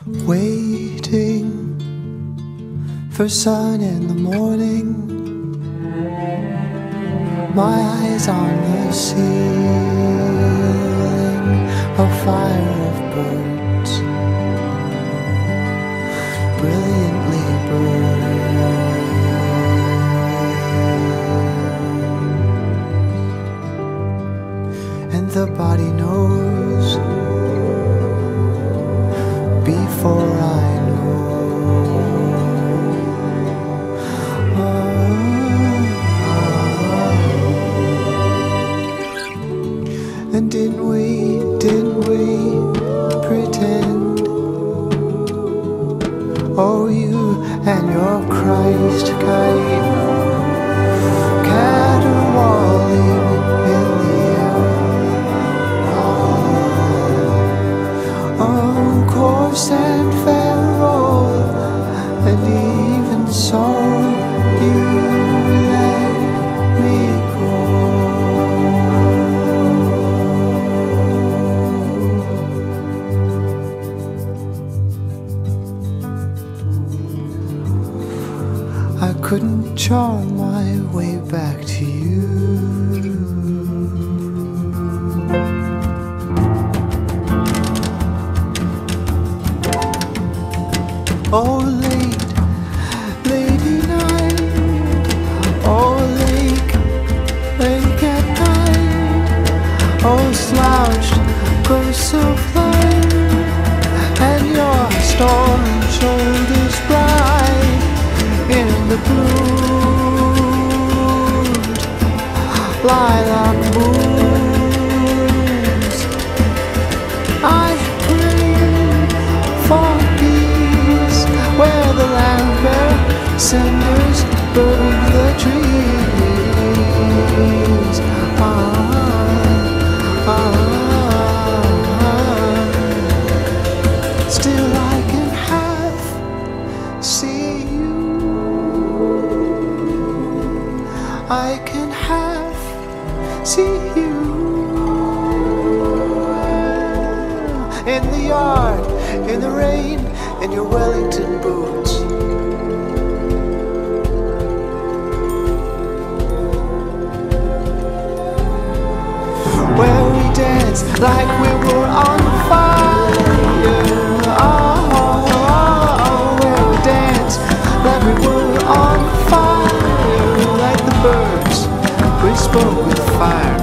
waiting for sun in the morning. My eyes on the ceiling, a fire of birds, brilliantly burning. And the body knows before I know. And didn't we pretend? Oh, you and your Christ kite caterwauling in the air. Oh, coarse and feral, and even so, you let me go. I couldn't charm my way back to you. Oh, lady night. Oh, lake at night. Oh, slouched, ghosts of light, and your storm shoulders bright in the bloomed lilac moons. I prayed for peace where the lambert cinders burn the trees. Still I can half see you. I can half see you in the yard, in the rain, in your Wellington boots. Where we danced like we were on fire. Oh, where we danced like we were on fire. Like the birds, we spoke with fire.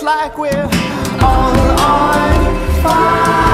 Like we're all on fire.